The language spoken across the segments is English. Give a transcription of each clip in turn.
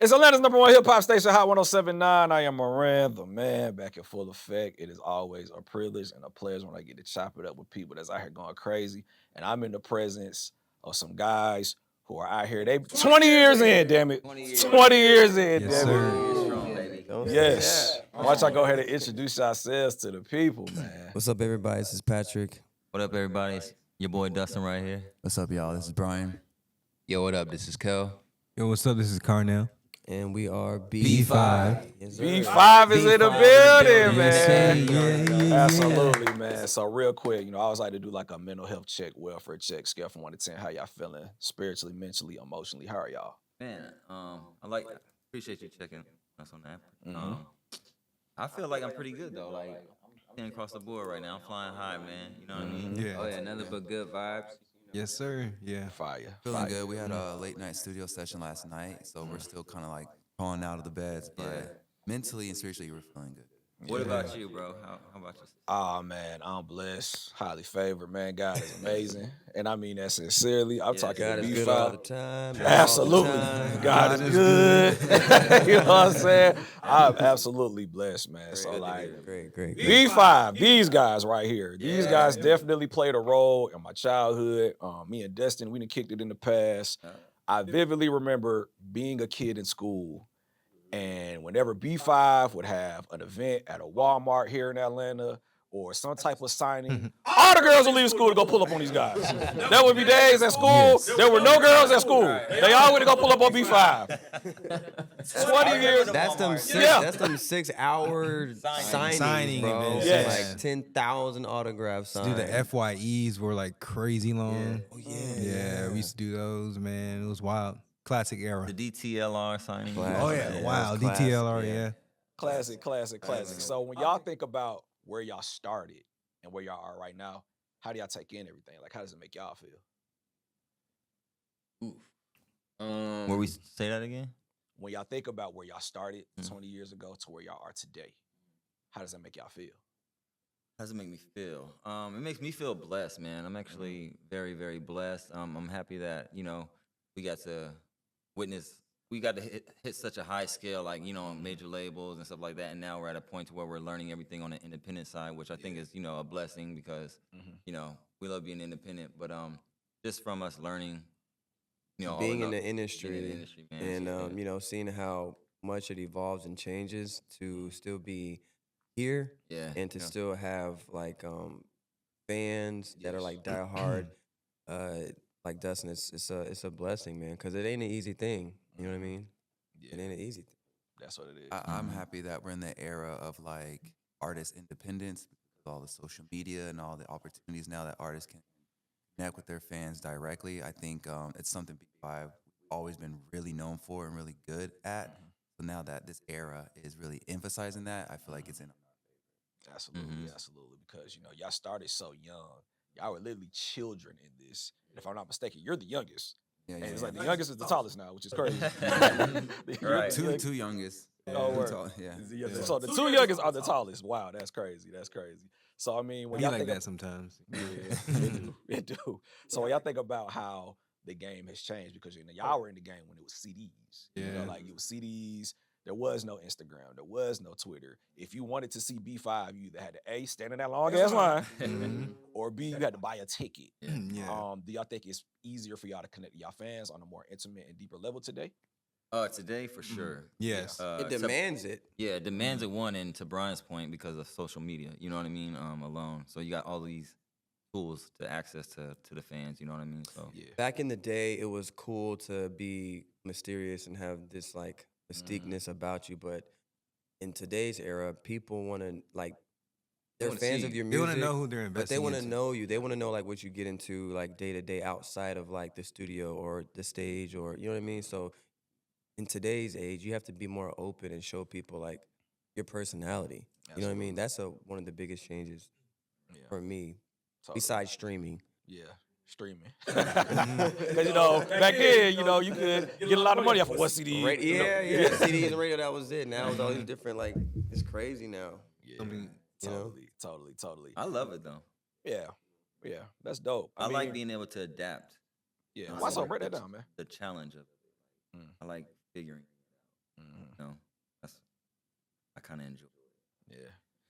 It's Atlanta's number one hip hop station, Hot 1079. I am Moran The Man, back in full effect. It is always a privilege and a pleasure when I get to chop it up with people that's out here going crazy. And I'm in the presence of some guys who are out here. They 20 years in, damn it. 20 years in, Yes, damn sir. it. Strong, baby. Yes. Why don't y'all go ahead and introduce yourselves to the people, man? What's up, everybody? This is Patrick. What up, everybody? It's your boy Dustin right here. What's up, y'all? This is Brian. Yo, what up? This is Kel. Yo, what's up? This is Carnell. And we are B5. Yes, sir. B5 is in the building, Yes, man. sir. Absolutely, man. So real quick, I always like to do like a mental health check, welfare check, scale from 1 to 10. How y'all feeling spiritually, mentally, emotionally? How are y'all? Man, appreciate you checking us on that. Mhm. I feel like I'm pretty good though. Like I'm getting across the board right now. I'm flying high, man. You know what I mean? Yeah. Oh yeah, nothing but good vibes. Yes, sir. Yeah. Fire. Feeling Fire. good. We had a late night studio session last night, so we're still kind of like crawling out of the beds, but mentally and spiritually, we're feeling good. What about you, bro? How about you? Oh man, I'm blessed, highly favored, man. God is amazing. And I mean that sincerely. I'm talking God to is good all the B5. time. Absolutely. All the time. God is good. You know what I'm saying? I'm absolutely blessed, man. So like Great. B5, these guys right here. These guys definitely played a role in my childhood. Me and Destin, we done kicked it in the past. I vividly remember being a kid in school, and whenever B5 would have an event at a Walmart here in Atlanta or some type of signing, all the girls would leave school to go pull up on these guys. There would be days at school, there were no girls at school. They all went to go pull up on B5. 20 years. That's them six. Yeah. That's them 6-hour signings, Signing bro. events, Yes. Like 10,000 autographs signed. Dude, the FYEs were like crazy long. Oh yeah. Yeah, we used to do those, man. It was wild. Classic era. The DTLR signing. Classic. Oh, yeah. Yeah, Wow. that's classic, DTLR, yeah. yeah. Classic. So when y'all think about where y'all started and where y'all are right now, how do y'all take in everything? Like, how does it make y'all feel? Where we say that again? When y'all think about where y'all started Mhm. 20 years ago to where y'all are today, how does that make y'all feel? How does it make me feel? It makes me feel blessed, man. I'm actually very, very blessed. I'm happy that we got to witness. We got to hit such a high scale, like on major labels and stuff like that. And now we're at a point to where we're learning everything on the independent side, which I think is a blessing because we love being independent. But just from us learning, all Being in the- the industry, man. and seeing how much it evolves and changes to still be here yeah, and to still have like fans that are like diehard, like Dustin. It's a blessing, man, because it ain't an easy thing. You know what I mean? Yeah, It ain't an easy thing. that's what it is. I'm happy that we're in the era of like artist independence because of all the social media and all the opportunities now that artists can connect with their fans directly. I think it's something B5 always been really known for and really good at. So now that this era is really emphasizing that, I feel like it's in. Absolutely. Because y'all started so young. Y'all were literally children in this. And if I'm not mistaken, you're the youngest. Yeah, And yeah, it's yeah. like the youngest is the tallest now, which is crazy. You're Right. the Two youngest. Oh, Two word. tall- yeah. So the two youngest are the tallest. Wow, that's crazy. So I mean, when Be y'all like think that sometimes. it do. So when y'all think about how the game has changed, because y'all were in the game when it was CDs. Yeah. Like it was CDs. There was no Instagram. There was no Twitter. If you wanted to see B5, you either had to A, stand in that long ass line, Mhm. or B, you had to buy a ticket. Yeah. Do y'all think it's easier for y'all to connect with y'all fans on a more intimate and deeper level today? Today for sure. Yes. It except- demands it. Yeah, it demands it one, and to Brian's point, because of social media, you know what I mean, alone. So you got all these tools to access to the fans, you know what I mean? So Yeah. Back in the day, it was cool to be mysterious and have this like mystiqueness about you, but in today's era, people want to like they're wanna fans see of your They music. want to know who they're But they investing want to into. know you. They want to know like what you get into like day to day outside of like the studio or the stage or you know what I mean. So in today's age, you have to be more open and show people like your personality. You know what I mean? That's one of the biggest changes Yeah. for me. Totally. Besides streaming, Yeah, streaming. Because back then, you could get a lot of money off of one CD. yeah, CDs and radio. That was it. Now it's all these different like it's crazy now. Yeah, I mean, you know? totally. I love it though. Yeah, that's dope. I like mean, being able to adapt. Yeah, I why so? like Break that the- down, man. The challenge of it. Mm. I like figuring. that's I kind of enjoy. Yeah.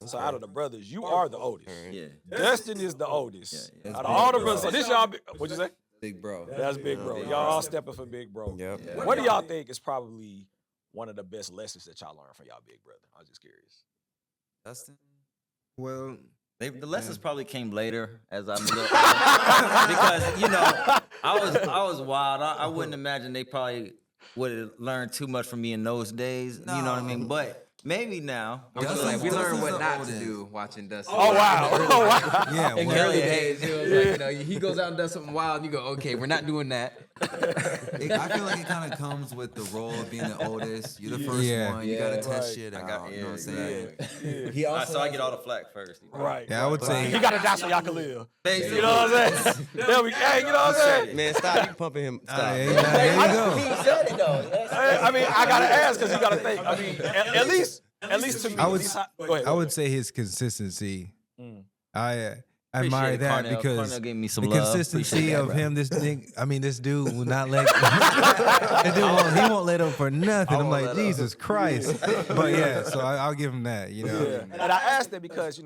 So out of the brothers, you are the oldest. Yeah. Destin is the oldest. Yeah. Out of all the brothers, so this y'all, what'd you say? Big bro. That's big bro. Y'all all stepping for big bro. Yep. Yeah. What do y'all think is probably one of the best lessons that y'all learned from y'all big brother? I was just curious. Dustin? Well, The lessons probably came later as I'm a little because I was wild. I wouldn't imagine they probably would have learned too much from me in those days. You know what I mean? But maybe now. We learned Dustin's what the not to oldest. do watching Dustin. Oh wow! Oh wow! yeah. In well, early days, it was like, he goes out and does something wild, and you go, okay, we're not doing that. I feel like it kind of comes with the role of being the oldest. You're the first Yeah. one. You gotta Yeah. test Right. shit I out. got- You know what I'm yeah, saying? He also So I get all the flack first. Right. Yeah, I would say. You gotta die so y'all can live. Basically. You know what I'm saying? There we, hey, you know what I'm saying? Man, stop! You pumping him. Stop. There you go. He said it though. I mean, I gotta ask because you gotta think. I mean, at least to me. I would- at least go ahead. I would say his consistency. Mm. I admire Appreciate it, that Cornell. because Cornell gave me some the love. consistency Appreciate that, of bro. him, this dude will not let. He won't let up for nothing. I'm won't like, let up. Jesus Christ. But yeah, so I'll give him that. You know. Yeah. And I asked that because,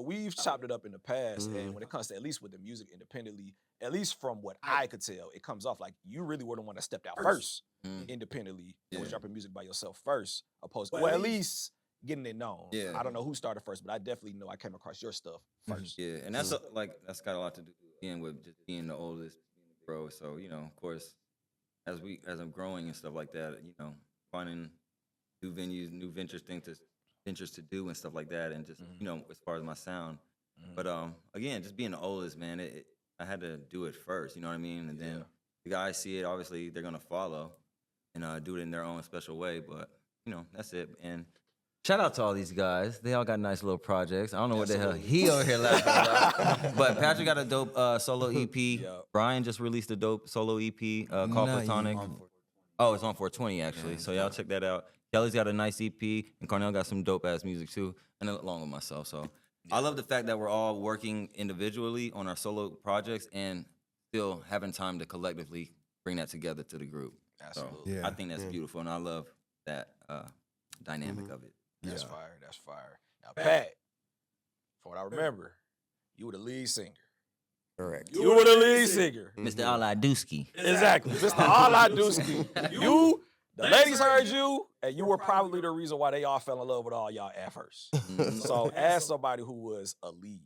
we've chopped it up in the past. And when it comes to at least with the music independently, at least from what I could tell, it comes off like you really were the one that stepped out first independently and was dropping music by yourself first, opposed to, well, at least getting it known. Yeah. I don't know who started first, but I definitely know I came across your stuff first. Yeah, and that's got a lot to do again with just being the oldest, bro. So of course, as I'm growing and stuff like that, finding new venues, new ventures to do and stuff like that, and just as far as my sound. But again, just being the oldest, man, I had to do it first. You know what I mean? And then the guys see it, obviously they're gonna follow and do it in their own special way. But that's it. And shout out to all these guys. They all got nice little projects. I don't know what the hell he over here laughing about. But Patrick got a dope solo EP. Yep. Brian just released a dope solo EP called Not Platonic. Oh, it's on 420 actually. So y'all check that out. Kelly's got a nice EP, and Cornell got some dope ass music too, and along with myself. So I love the fact that we're all working individually on our solo projects and still having time to collectively bring that together to the group. Absolutely. So Yeah. I think that's beautiful, and I love that dynamic of it. That's fire. That's fire. Now, Pat, from what I remember, you were the lead singer. Correct. You were the lead singer. Mr. Aladuski. Exactly. Mr. All I Do Ski. You, the ladies heard you, and you were probably the reason why they all fell in love with all y'all at first. So, as somebody who was a lead,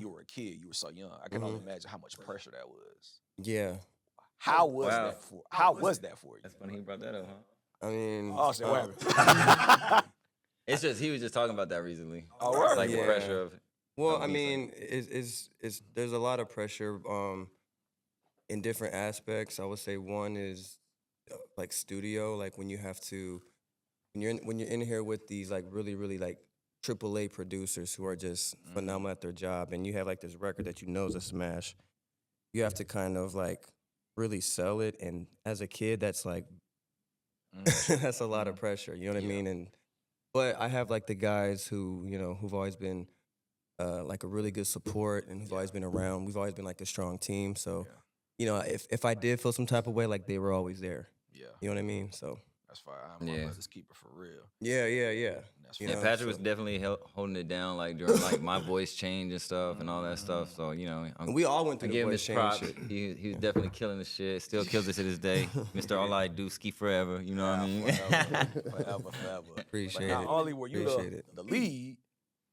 you were a kid, you were so young. I can only imagine how much pressure that was. Yeah. How was Wow. that for? How was that for you? That's funny he brought that up, huh? I mean, Oh, shit, what happened? It's just he was just talking about that recently. Oh, word? Like the Yeah. pressure of. well, of I being mean, it's there's a lot of pressure in different aspects. I would say one is like studio, like when you have to when you're in here with these like really like AAA producers who are just phenomenal at their job, and you have like this record that you know is a smash. You have to kind of like really sell it, and as a kid, that's like that's a lot of pressure. You know what I mean? But I have like the guys who who've always been like a really good support and who've always been around. We've always been like a strong team. So if I did feel some type of way, like they were always there. Yeah, You know what I mean? So that's fire. I'm Yeah. gonna just keep it for real. yeah. That's You fire. Yeah, know, Patrick was so- definitely holding it down, like during like my voice change and stuff and all that stuff. So And we all went I through give the him voice his change props. shit. He was definitely killing the shit. Still kills it to this day. Mr. All I Do Ski forever. You know what I mean? Forever. Appreciate But it. not only were you Appreciate the lead,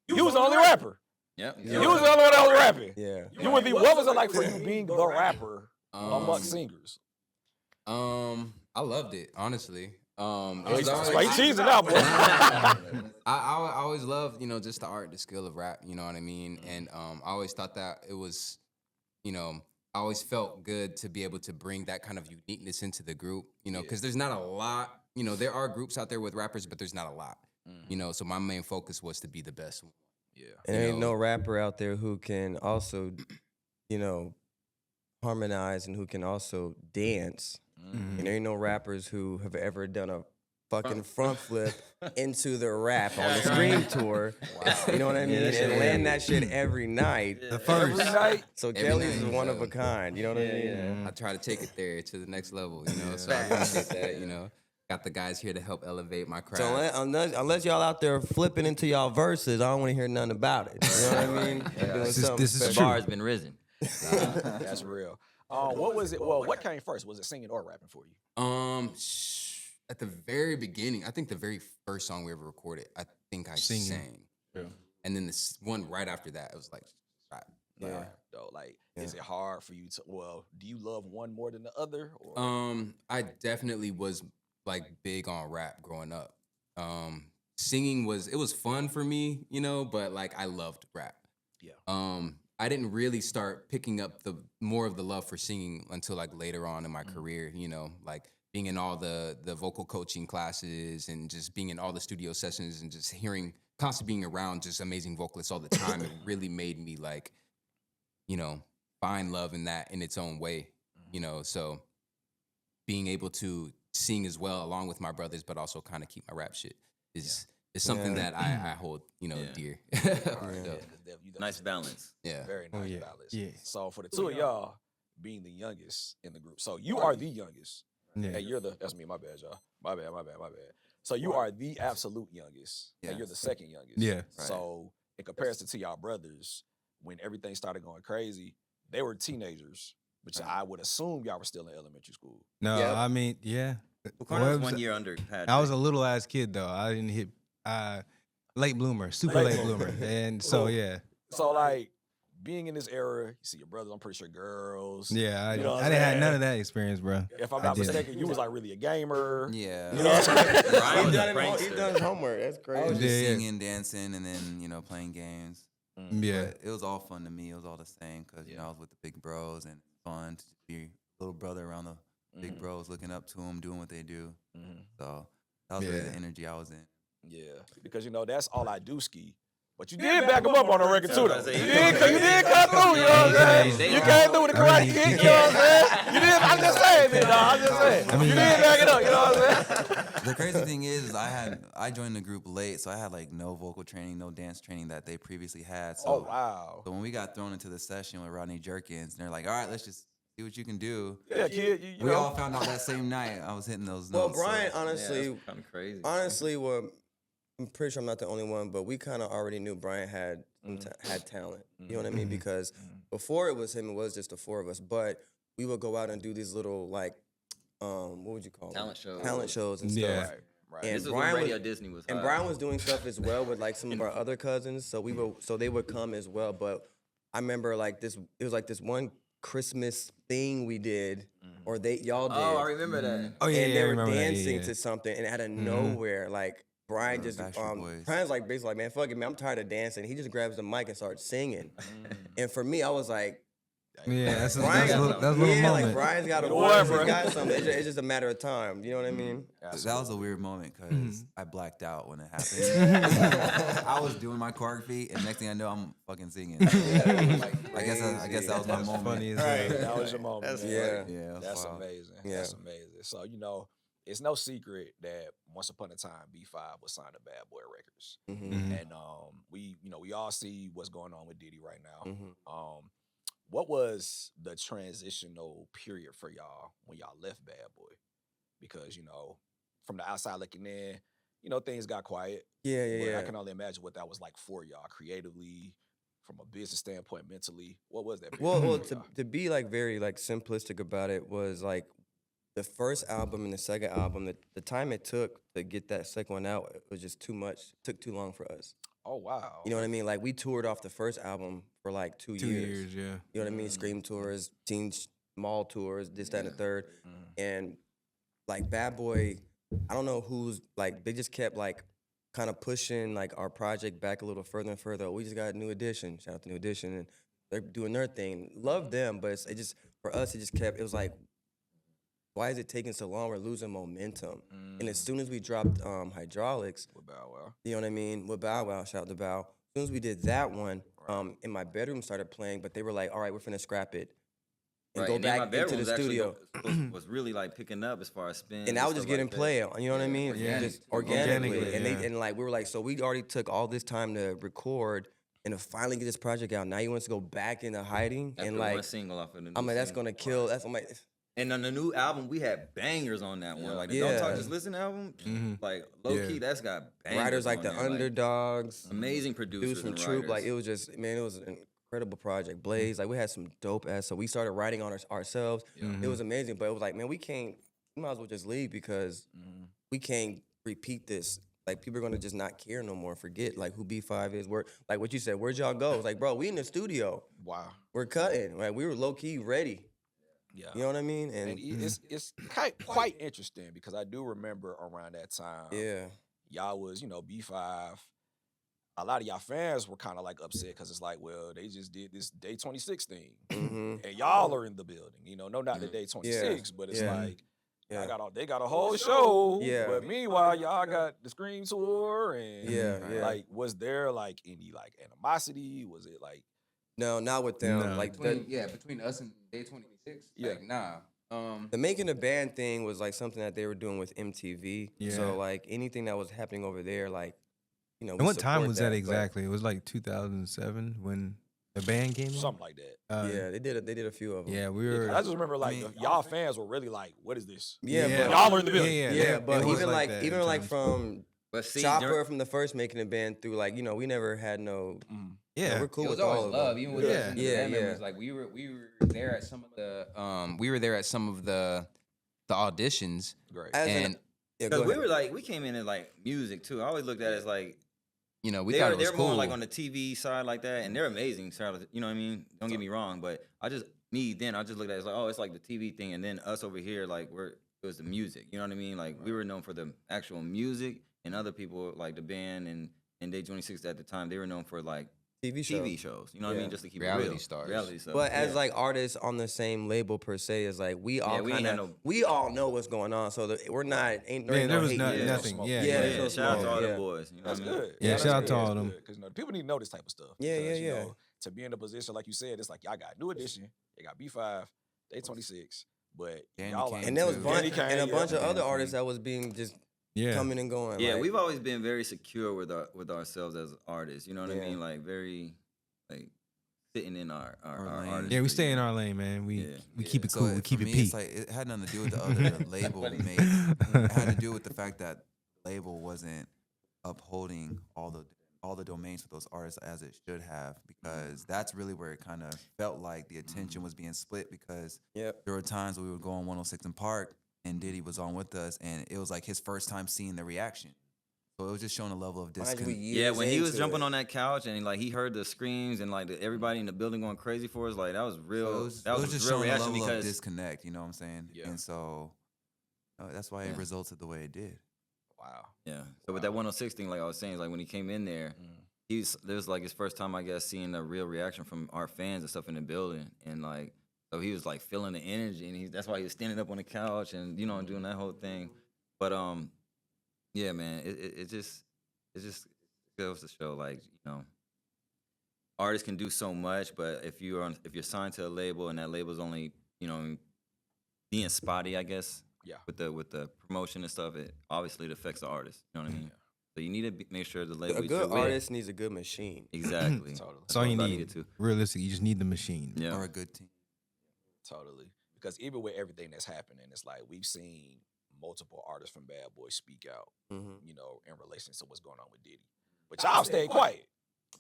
you was the only rapper. Yep. You was the only one that was rapping. Yeah. You were the. What was it like for you being the rapper amongst singers? I loved it, honestly. That's why you cheesing out, boy. I always loved, just the art, the skill of rap, you know what I mean? And I always thought that it was, I always felt good to be able to bring that kind of uniqueness into the group, because there's not a lot, there are groups out there with rappers, but there's not a lot, so my main focus was to be the best one. Yeah. And there ain't no rapper out there who can also, harmonize and who can also dance. And there ain't no rappers who have ever done a fucking front flip into the rap on the Scream tour. You know what I mean? And land that shit every night. The first. Every night. So Every Kelly's night, one of so- a kind. You know what I mean? I try to take it there to the next level, so I appreciate that, got the guys here to help elevate my craft. So unless y'all out there flipping into y'all verses, I don't want to hear nothing about it. You know what I mean? Doing something this is The special. bar has been risen. That's real. What was it? Well, what came first? Was it singing or rapping for you? At the very beginning, I think the very first song we ever recorded, I think I Singing. sang. Yeah. And then this one right after that, it was like rap. Yeah. Though, like, is it hard for you to? Well, do you love one more than the other? Or? I definitely was like big on rap growing up. Singing was fun for me, you know, but like I loved rap. Yeah. I didn't really start picking up the more of the love for singing until like later on in my career, you know, like being in all the vocal coaching classes and just being in all the studio sessions and just constantly being around just amazing vocalists all the time. It really made me like, you know, find love in that in its own way, you know, so being able to sing as well along with my brothers, but also kind of keep my rap shit is something that I hold, you know, dear. Nice balance. Yeah. Very nice yeah. balance. Yeah. So for the two of y'all being the youngest in the group, so you are the youngest. Yeah. And you're that's me. My bad, y'all. My bad. So you are the absolute youngest, and you're the second youngest. Yeah. So in comparison to y'all brothers, when everything started going crazy, they were teenagers, which I would assume y'all were still in elementary school. No, Yep. I mean, yeah. Corner was Well, 1 year under Patrick. I was a little ass kid though. I didn't hit late bloomer, super late bloomer, and so yeah. So like being in this era, you see your brothers. I'm pretty sure girls. Yeah, You know what I'm I didn't have saying? none of that experience, bro. If I'm I not didn't. mistaken, you was like really a gamer. Yeah. You know what I'm saying? Brian was a He prankster. done his homework. That's I was crazy. just Yeah. singing, dancing, and then, you know, playing games. Yeah, But it was all fun to me. It was all the same because, you know, I was with the big bros and it's fun to be a little brother around the big bros, looking up to them, doing what they do. So that was really the energy I was in. Yeah, because you know that's all I do ski. But you did back him up on the record too, though. You did cut through, you know what I'm saying? You came through with the karate kick, you know what I'm saying? You did. I'm just saying, man, dog. I'm just saying. You did back it up, you know what I'm saying? The crazy thing is I joined the group late, so I had like no vocal training, no dance training that they previously had. So, Oh wow. So when we got thrown into the session with Rodney Jerkins, they're like, all right, let's just see what you can do. Yeah, kid. You We know. all found out that same night I was hitting those Well, notes. Brian, so. honestly, kind of crazy. well, I'm pretty sure I'm not the only one, but we kind of already knew Brian had had talent. You know what I mean? Because before it was him, it was just the four of us. But we would go out and do these little like, what would you call Talent them? shows. Talent shows and Yeah. stuff. Right. And This was Brian when Radio was, Disney was and hot. Brian was doing stuff as well with like some of our other cousins. So they would come as well. But I remember like this. It was like this one Christmas thing we did, or y'all did. Oh, I remember that. Oh yeah, And yeah, I they were remember that. dancing Yeah, to something, and out of nowhere, like Brian just Backstreet Boys. Brian's like basically like, man, fuck it, man, I'm tired of dancing. He just grabs the mic and starts singing. And for me, I was like, yeah. That's a Brian, little yeah, like moment. Brian's got a Whatever. voice, he's got something. It's just a matter of time. You know what I mean? That was a weird moment because I blacked out when it happened. I was doing my choreography, and next thing I know, I'm fucking singing. I guess that was my moment. Funny as Right. hell. That was your moment. That's man. yeah. Yeah, it was That's wild. amazing. Yeah. That's amazing. So, you know, it's no secret that once upon a time B5 was signed to Bad Boy Records. And we all see what's going on with Diddy right now. What was the transitional period for y'all when y'all left Bad Boy? Because, you know, from the outside looking in, you know, things got quiet. Yeah. But I can only imagine what that was like for y'all creatively, from a business standpoint, mentally. What was that period? Well, for y'all? to be like very like simplistic about it was like the first album and the second album. The time it took to get that second one out, it was just too much. Took too long for us. Oh, wow. You know what I mean? Like we toured off the first album for like 2 years. 2 years, yeah. You know what I mean? Scream tours, teen mall tours, this, that, and the third. And like Bad Boy, I don't know who's like, they just kept like kind of pushing like our project back a little further and further. We just got a New Edition. Shout out to New Edition. And they're doing their thing. Love them, but it just, for us, it was like, why is it taking so long? We're losing momentum. And as soon as we dropped Hydraulics, With Bow Wow. you know what I mean? With Bow Wow, shout out to Bow. As soon as we did that one, in my bedroom started playing, but they were like, all right, we're finna scrap it. And Right, go and then my back into bedroom the was actually studio. was really like picking up as far as spin. And I was just getting play, you know what I mean? Yeah. Just organically. Organically, And yeah. and like we were like, so we already took all this time to record and to finally get this project out. Now you want us to go back into hiding After and one like single off of the I'm new like, that's single. gonna kill. I'm like, And on the new album, we had bangers on that one. Like the Yeah. Don't Talk, Just Listen album, like low key, that's got bangers. Writers like on the there, Underdogs, amazing producers dudes from and Troop. writers. Like it was just, man, it was an incredible project. Blaze, like we had some dope ass. So we started writing on ourselves. It was amazing, but it was like, man, we might as well just leave because we can't repeat this. Like people are gonna just not care no more. Forget like who B5 is. Where like what you said. Where'd y'all go? It's like, bro, we in the studio. Wow. We're cutting. Like we were low key ready. Yeah. You know what I mean? And it's quite interesting because I do remember around that time. Yeah. Y'all was, B5. A lot of y'all fans were kind of like upset because it's like, well, they just did this Day 26 thing. And y'all are in the building. No, not the Day 26, but it's like, they got a whole show. Yeah. But meanwhile, y'all got the Scream tour. And Yeah. was there like any like animosity? Was it like, No, not with them. No. Like Between us and Day 26, like nah. the making a band thing was like something that they were doing with MTV. Yeah. So like anything that was happening over there, like we And what time support was that but- exactly? It was like 2007 when the band came in. something like that? Yeah, they did a few of them. Yeah, we were. I just remember like y'all fans were really like, what is this? Yeah, Yeah. but Y'all are in the building. yeah, but it was even like that even at like times. from But see, Chopper from the first making a band through like we never had no. Yeah. We're cool It was with all always of love, them. even with Yeah. us and the Yeah, band yeah. members. Like we were there at some of the auditions, Great. As an- and yeah, go because we ahead. were like, we came in as like music too. I always looked at it as like, we thought it was they're cool. more like on the TV side like that, and they're amazing. You know what I mean? Don't get me wrong, but I just looked at it as like, oh, it's like the TV thing, and then us over here, like it was the music. You know what I mean? Like we were known for the actual music, and other people like the band and Day 26 at the time, they were known for like TV show. TV shows. You know what I Yeah. mean? Just to keep Reality it real. stars. Reality stuff. But as like artists on the same label per se, is like we all we ain't kind had of no- we all know what's going on. So we're not ain't Yeah, there was hate not, there. nothing. smoke. Yeah, Yeah, yeah. so shout out to all yeah. the boys. You know That's what I mean? good. Yeah, That's shout out good. to all That's of them. good, 'cause, people need to know this type of stuff. Yeah, because, yeah. To be in a position like you said, it's like y'all got New Edition, you got B5, Day 26, but Danny y'all Kane like, And there was too. Danny bunch, Kane, and a bunch of yeah. other artists that was being just Yeah. coming and going. Yeah, like, we've always been very secure with ourselves as artists. You know what Yeah. I mean? Like very like sitting in our lane. artistry. Yeah, we stay in our lane, man. We keep it cool. We keep for it me, peak. it's like it had nothing to do with the other label mates. It had to do with the fact that the label wasn't upholding all the domains for those artists as it should have, because that's really where it kind of felt like the attention was being split, because Yep. there were times where we would go on 106 and Park and Diddy was on with us, and it was like his first time seeing the reaction. So it was just showing a level of Mind you, we disconnect. Yeah, years when he was into jumping it. on that couch and like he heard the screams and like everybody in the building going crazy for us, like that was real. So it was, that it was just a real showing a reaction level of because disconnect, you know what I'm saying? Yeah. And so that's why it resulted the way it did. wow. yeah. So with that 106 thing, like I was saying, like when he came in there, there was like his first time, I guess, seeing a real reaction from our fans and stuff in the building, and like so he was like feeling the energy, and that's why he was standing up on the couch and doing that whole thing. But yeah, man, it just goes to show like artists can do so much, but if you're signed to a label and that label's only being spotty, I guess. Yeah. With the promotion and stuff, it obviously affects the artist. You know what I mean? So you need to make sure the label. A that good you're with- artist needs a good machine. Exactly. Totally. That's all you what I need. get to. Realistically, you just need the machine. Yeah. Or a good team. Totally. Because even with everything that's happening, it's like we've seen multiple artists from Bad Boy speak out, Mm-hmm. in relation to what's going on with Diddy. But y'all stayed quiet.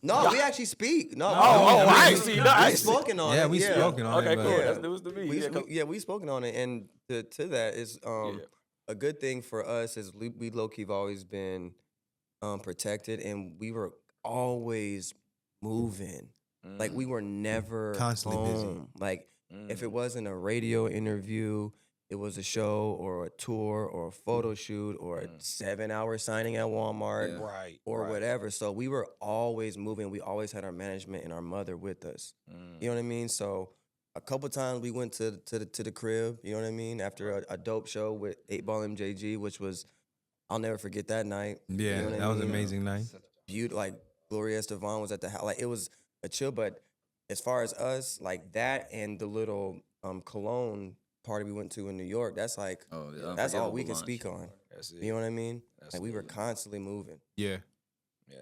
No, we actually speak. No, I ain't seen that. I We ain't seen- spoken on it. Yeah, we spoken on Okay, it. cool. but- That's news to me. We've spoken on it, and to that is a good thing for us is we low key have always been protected, and we were always moving. Like we were never Constantly busy. home. Like if it wasn't a radio interview, it was a show or a tour or a photo shoot or a 7-hour signing at Walmart Right. or right. whatever. So we were always moving. We always had our management and our mother with us. You know what I mean? So a couple times we went to the crib. You know what I mean? After a dope show with 8 Ball MJG, which was I'll never forget that night. Yeah, You know what I that was an mean? amazing night. Beautiful, like Gloria Estefan was at the house. Like it was a chill. But as far as us, like that and the little cologne party we went to in New York, that's like Oh, yeah, that's all unforgettable we can lunch. speak on. That's it. You know what I mean? Like we were Absolutely. constantly moving Yeah. Yeah.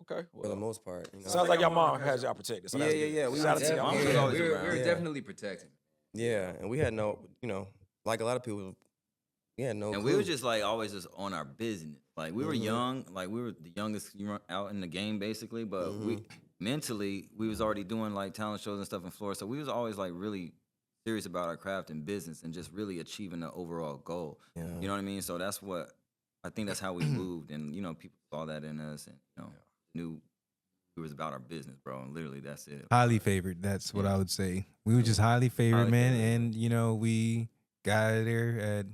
Okay. for the Well, most part. You know? sounds like your mom has y'all protected. So Yeah, that's yeah, good. yeah. We Shout out was to your mom. definitely- Yeah, always we were around. definitely protected. Yeah, and we had no, like a lot of people, we had no And clue. we were just like always just on our business. Like we were Mhm. young, like we were the youngest out in the game basically, but we mentally we was already doing like talent shows and stuff in Florida. So we was always like really serious about our craft and business and just really achieving the overall goal. Yeah. You know what I mean? So that's what I think that's how we moved, and people saw that in us, and knew it was about our business, bro. And literally that's it. Highly favored. That's what I would say. We were just highly favored, Highly man, favored. and we got there at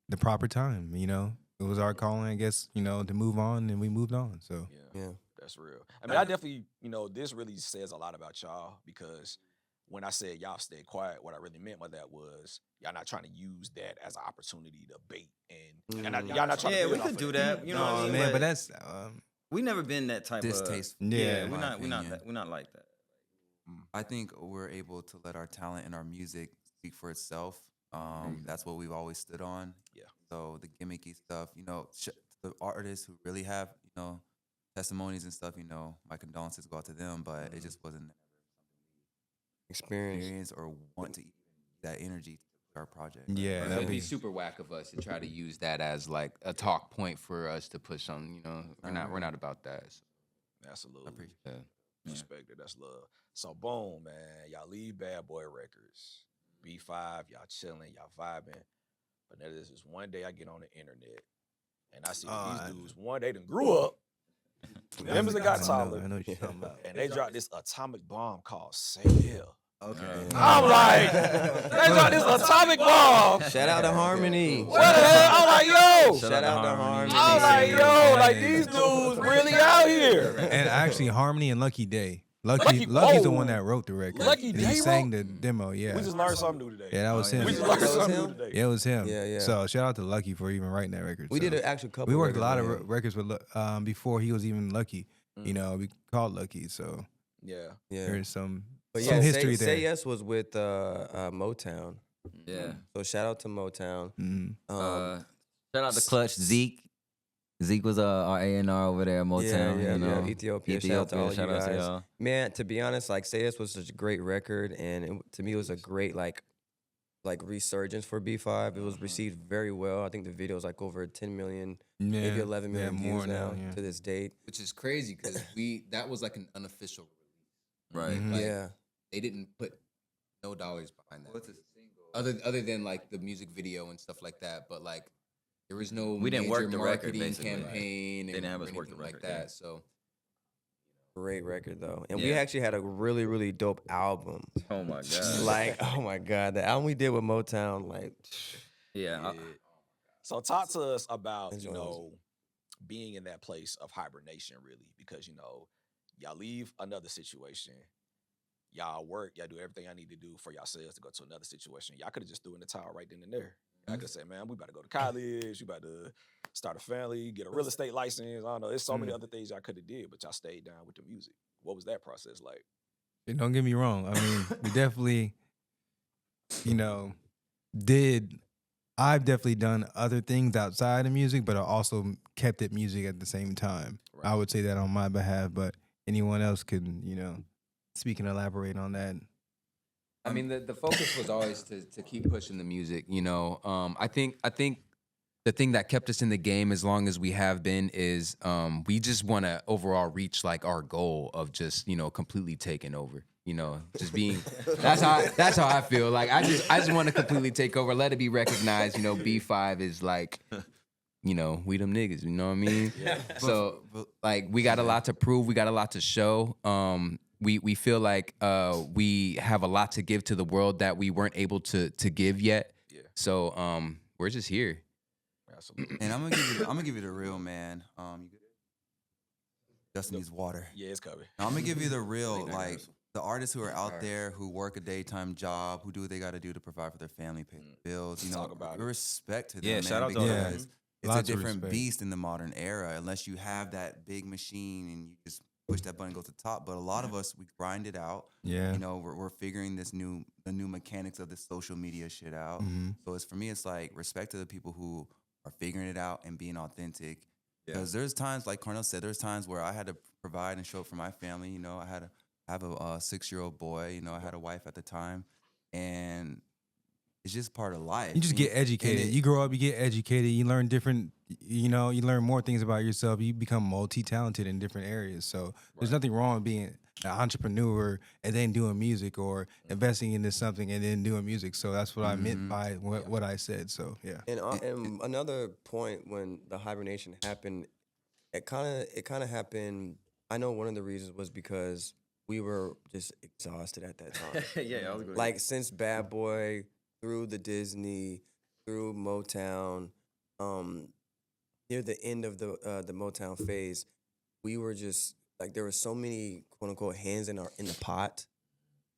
the proper time. It was our calling, I guess. To move on, and we moved on. So Yeah. That's real. I mean, I definitely, this really says a lot about y'all because when I said y'all stayed quiet, what I really meant by that was y'all not trying to use that as an opportunity to bait, and y'all not trying to Yeah, build we off could of do that. that. You know what I oh mean? man, but that's we never been that type Distasteful. of. Yeah, we're in my not. We're not. opinion. We're not like that. I think we're able to let our talent and our music speak for itself. That's what we've always stood on. Yeah. So the gimmicky stuff, the artists who really have, testimonies and stuff, my condolences go out to them, but it just wasn't Experience. experience or want to that energy to our project. yeah. So That'd it'd be be super whack of us to try to use that as like a talk point for us to push on. We're not about that. So, Absolutely. I appreciate yeah. Respect it. That's love. So boom, man. Y'all leave Bad Boy Records. B5, y'all chilling, y'all vibing. But then there's this one day I get on the internet and I see that these dudes, one, they done grew up. Members that got I taller. know what you're talking about. And they dropped this atomic bomb called Say Yeah. Okay. I'm like, they dropped this atomic bomb. Shout out to Harmony. What the hell? I'm like, yo. Shout out to Harmony. I'm like, yo, like these dudes really out here. And actually, Harmony and Lucky Day. Lucky- Lucky's the oh. one that wrote the record. Lucky and Day he sang wrote? the demo. Yeah, We just learned something new today. yeah, that was him. We just That learned was something him? new today. Yeah, it was him. Yeah, yeah. So shout out to Lucky for even writing that record. We so. did an actual couple. We worked a lot of records with him. records with before he was even Lucky. We called Lucky. So Yeah. Yeah. there's some But some yeah, history Say there. Yes was with Motown. Yeah. So shout out to Motown. Mhm. Shout out to Clutch Zeke. Zeke was our A&R over there at Motown. yeah, Ethiopia. Shout out to all you shout out to guys. y'all. Man, to be honest, like Say Yes was such a great record, and to me it was a great like resurgence for B5. It was received very well. I think the video is like over 10 million, maybe Yeah, 11 million yeah, views more now yeah. to this date. Which is crazy because that was like an unofficial release. Right. Mhm. Like, Yeah. They didn't put no dollars behind that. What's a single? Other than like the music video and stuff like that, but like there was no We didn't major work the record, marketing basically. campaign They didn't have or us work the anything like record, yeah. that. So Great record though. And we Yeah. actually had a really, really dope album. Oh my god. Like, oh my God, the album we did with Motown, like yeah. So talk to us about, Enjoy. being in that place of hibernation, really, because y'all leave another situation, y'all work, y'all do everything I need to do for yourselves to go to another situation. Y'all could have just threw in the towel right then and there. I could have said, man, we about to go to college, we about to start a family, get a real estate license. I don't know. There's so many other things y'all could have did, but y'all stayed down with the music. What was that process like? And don't get me wrong. I mean, we definitely, did. I've definitely done other things outside of music, but I also kept it music at the same time. Right. I would say that on my behalf, but anyone else can, speak and elaborate on that. I mean, the focus was always to keep pushing the music. I think the thing that kept us in the game as long as we have been is we just want to overall reach like our goal of just completely taking over. Just being that's how I feel. Like I just want to completely take over, let it be recognized. B5 is like. We them niggas, you know what I mean? Yeah. So like we got a lot to prove, we got a lot to show. We feel like we have a lot to give to the world that we weren't able to give yet. Yeah. So we're just here. Absolutely. And I'm gonna give you the real, man. You good? Justin needs water. Yeah, it's coming. Now, I'm gonna give you the real, like the artists who are out there who work a daytime job, who do what they got to do to provide for their family, pay the bills. Talk about it. Respect to them, Yeah, man, shout out to them. because it's Lots a of different respect. beast in the modern era. Unless you have that big machine and you just push that button, go to the top. But a lot of us, we grind it out. Yeah. We're figuring the new mechanics of this social media shit out. Mhm. So for me, it's like respect to the people who are figuring it out and being authentic. Because there's times, like Cornell said, there's times where I had to provide and show up for my family. I have a 6-year-old boy. I had a wife at the time. and it's just part of life. You just get educated. You grow up, you get educated. You learn different. You learn more things about yourself. You become multi-talented in different areas. So there's nothing wrong with being an entrepreneur and then doing music, or investing into something and then doing music. So that's what I meant by what I said. So yeah. And another point, when the hibernation happened, it kind of happened. I know one of the reasons was because we were just exhausted at that time. Yeah, I was going Like since Bad Boy, through the Disney, through Motown, near the end of the Motown phase, we were just like, there were so many quote unquote hands in the pot,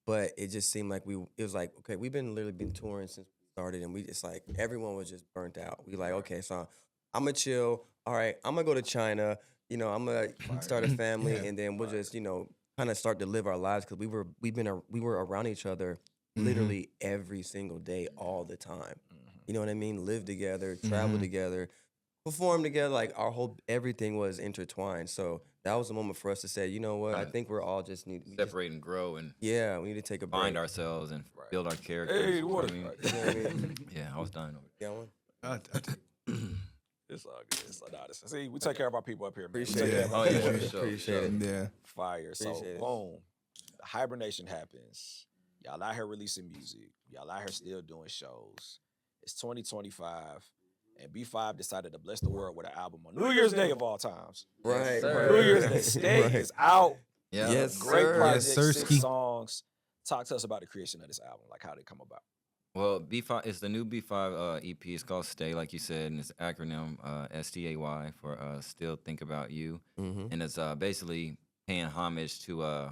but it just seemed like it was like, okay, we've literally been touring since we started, and we just like, everyone was just burnt out. We like, okay, so I'm gonna chill. All right, I'm gonna go to China. I'm gonna start a family, and then we'll just kind of start to live our lives, because we were around each other literally every single day, all the time. You know what I mean? Live together, travel together, perform together. Like everything was intertwined. So that was the moment for us to say, you know what? I think we're all just need to separate and grow and we need to take a break. find ourselves and build our characters. Hey, you know what what I mean? You know what I mean? Yeah, I was dying over it. Got one? It's all good. It's all honest. See, we take care of our people up here, man. Appreciate We take it. care of our people up here. Appreciate it. Yeah. Fire. So Appreciate it. boom, the hibernation happens. Y'all out here releasing music. Y'all out here still doing shows. It's 2025, and B5 decided to bless the world with an album on New Year's Day of all times. Right. sir. New Year's Day. Stay is out. Yeah. Yes, Great sir. project, Yes, 6 sirski. songs. Talk to us about the creation of this album, like how did it come about? Well, B5, it's the new B5 EP. It's called Stay, like you said, and it's acronym STAY for Still Think About You. Mm-hmm. And it's basically paying homage to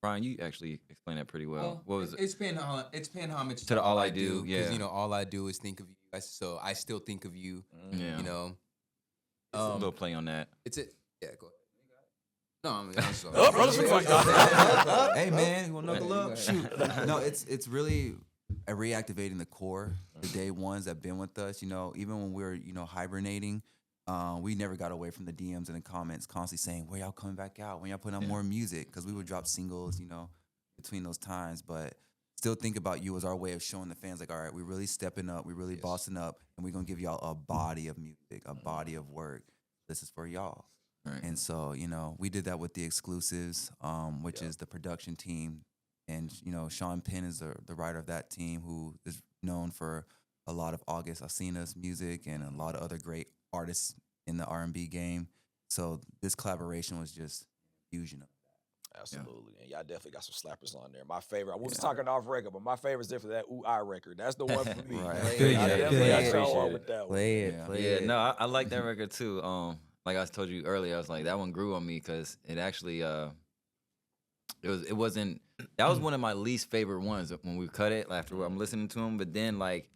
Brian, you actually explained that pretty well. What was it? It's paying homage To the All I Do, because yeah. all I do is think of you. So I still think of you. Yeah. A little play on that. It's it. Yeah, go ahead. No, I'm sorry. Oh, brother, we fucked Hey man, you want to knuckle Yeah, up? Shoot. No, it's really reactivating the core, the day ones that been with us. Even when we were hibernating, we never got away from the DMs and the comments, constantly saying, "Where y'all coming back out? When y'all putting out more music?" Because we would drop singles, between those times. But Still Think About You was our way of showing the fans, like, all right, we're really stepping up, we're really bossing up, and we're gonna give y'all a body of music, a body of work. This is for y'all. Right. And so, we did that with the exclusives, which is the production team. And, Sean Penn is the writer of that team, who is known for a lot of August Alsina's music and a lot of other great artists in the R&B game. So this collaboration was just a fusion of that. Absolutely. And y'all definitely got some slappers on there. My favorite, I was talking off record, but my favorite's definitely that Ooh I record. That's the one for me. Right. I Feel ya, definitely feel ya. got y'all Appreciate on it. with that one. Play it. Yeah. Play Yeah, it. no, I like that record too. Like I told you earlier, I was like, that one grew on me because it actually it wasn't, that was one of my least favorite ones when we cut it after I'm listening to them. But then like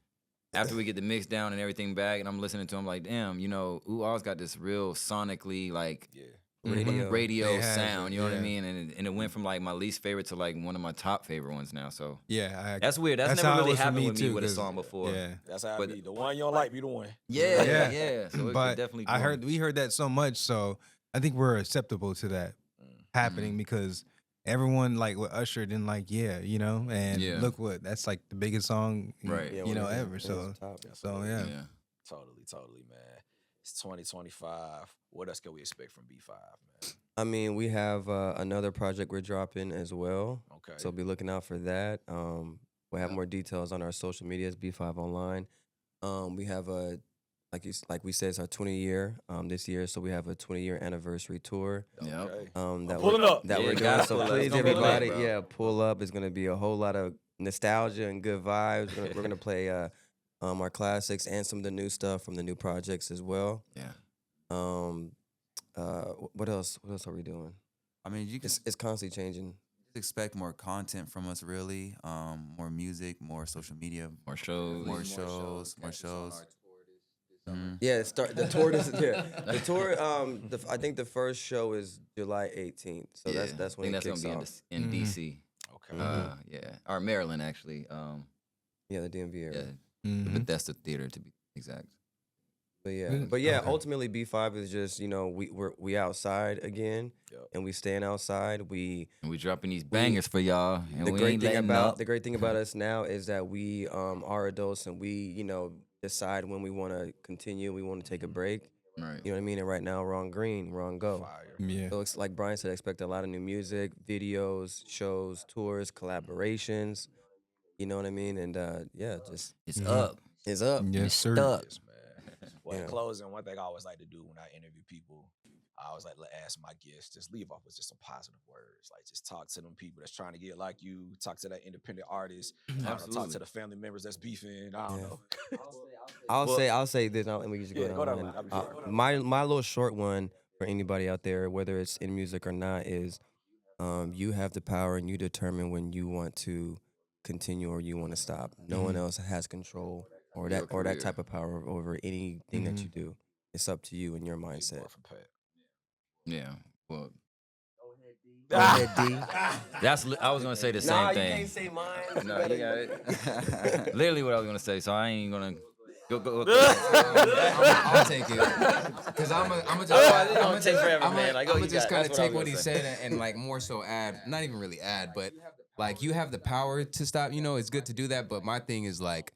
after we get the mix down and everything back and I'm listening to them, like, damn, Ooh Ah's got this real sonically like radio They have sound, it, you know what I yeah. mean? And it went from like my least favorite to like one of my top favorite ones now. So Yeah. that's weird. That's how never it really was for happened me with me too, with a 'cause- song before. Yeah. That's how But- it be. The one you don't like, be the one. Yeah, Yeah. yeah. So it But could definitely we heard that so much, so I think we're acceptable to that happening because everyone like with Usher didn't like and Yeah. look what that's like the biggest song Right. Yeah, ever. it's So top. yeah. yeah. Totally, man. It's 2025. What else can we expect from B5, man? I mean, we have another project we're dropping as well. Okay. So be looking out for that. We'll have more details on our social medias, B5 Online. We have like we said, it's our 20-year this year. So we have a 20-year anniversary tour. Yeah. Okay. That pulling we're, up. that Yeah, we're gotta doing. So pull up. please, It's gonna be lit, everybody, bro. pull up. It's gonna be a whole lot of nostalgia and good vibes. We're gonna play our classics and some of the new stuff from the new projects as well. Yeah. What else? What else are we doing? I mean, you can It's constantly changing. expect more content from us, really. More music, more social media, More shows. more shows. Mhm. Yeah, the tour. The tour. I think the first show is July 18th. So Yeah. that's I when think it that's kicks gonna be off. in DC. Okay. Yeah. Or Maryland actually. Yeah, the DMV Yeah. area. The Bethesda Theater to be exact. But yeah, ultimately B5 is just, you know, we outside again, and we staying outside. And we dropping these bangers for y'all, and we ain't letting up. The great thing about us now is that we are adults, and we, you know, decide when we want to continue, we want to take a break. Right. You know what I mean? And right now we're on green, we're on go. Yeah. So it's like Brian said, expect a lot of new music, videos, shows, tours, collaborations. You know what I mean? And yeah, just It's up. it's up. Yes, It's sir. stuck. Yes, man. Well, in closing, one thing I always like to do when I interview people, I always like to ask my guests, just leave off with just some positive words. Like, just talk to them people that's trying to get like you, talk to that independent artist, I don't know, talk Absolutely. to the family members that's beefing. I don't know. I'll say this, and we can just Yeah, go go down. down. the I'll be line. sure. My little short one for anybody out there, whether it's in music or not, is you have the power and you determine when you want to continue or you want to stop. No one else has control or Your that career. type of power over anything that you do. It's up to you and your mindset. From Pat. Yeah. Well, Go ahead, D. I was gonna say the same thing. You can't say mine. No, you got it. Literally what I was gonna say, so I ain't gonna go. I'll take it because I'm gonna take forever, man. Like, I'm you just got- kind of that's what I take was what he gonna said and like more so add, not even really add, but like you have the power to stop. You know, it's good to do that, but my thing is like,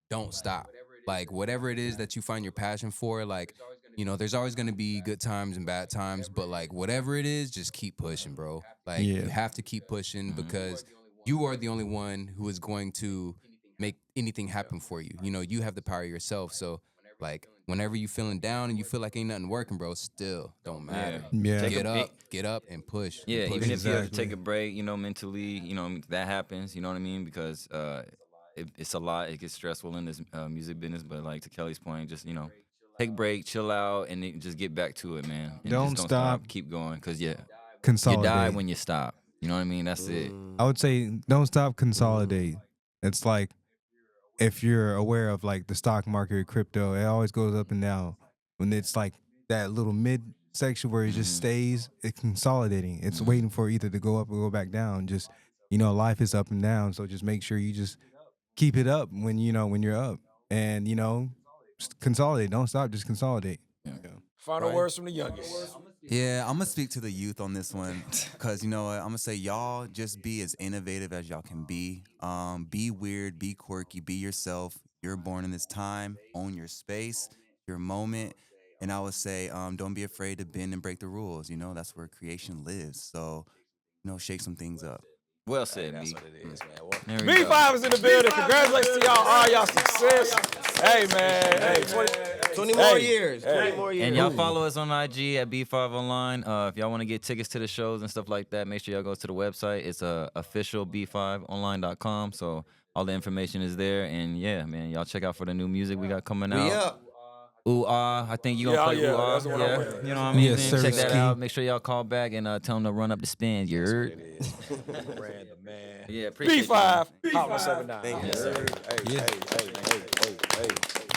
don't stop. Like whatever it is that you find your passion for, like, you know, there's always gonna be good times and bad times, but like whatever it is, just keep pushing, bro. Like Yeah. you have to keep pushing because you are the only one who is going to make anything happen for you. You know, you have the power yourself. So like whenever you feeling down and you feel like ain't nothing working, bro, still don't matter. Yeah. Get up and push. Yeah, and push. even if you have to Exactly. take a break, you know, mentally, you know, that happens. You know what I mean? Because it's a lot. It gets stressful in this music business. But like to Kelly's point, just, you know, take a break, chill out, and then just get back to it, man. And Don't just stop. Keep going, because you Consolidate. die when you stop. You know what I mean? That's it. I would say don't stop, consolidate. It's like if you're aware of like the stock market or crypto, it always goes up and down. When it's like that little mid section where it just stays, it's consolidating. It's waiting for either to go up or go back down. Just, you know, life is up and down. So just make sure you just keep it up when, you know, when you're up. And, you know, consolidate. Don't stop, just consolidate. Final words from the youngest. Yeah, I'm gonna speak to the youth on this one, cause you know what, I'm gonna say y'all just be as innovative as y'all can be. Be weird, be quirky, be yourself. You're born in this time. Own your space, your moment, and I would say don't be afraid to bend and break the rules. You know that's where creation lives. So you know, shake some things up. Well said, That's B. what it is, man. Well, There we go. B5 is in the building. Congratulations to y'all. All y'all success. Hey, man. Hey, 20 more Hey, years. hey. 20 more years. And y'all follow us on IG at B5 Online. If y'all want to get tickets to the shows and stuff like that, make sure y'all go to the website. It's official b5online.com. So all the information is there. And yeah, man, y'all check out for the new music we got coming out. We up. Ooh ah, I think you gonna Yeah, play yeah, ooh ah. that's what I'm Yeah, playing. you know what I mean? Yes, Man, check sir, that ski. out. Make sure y'all call back and tell them to run up the spins. You heard? It is. Moran the Man. Yeah, appreciate you, B5, man. Hot 179. Thank you, Yes, sir. Hey, hey, hey, hey, hey, hey.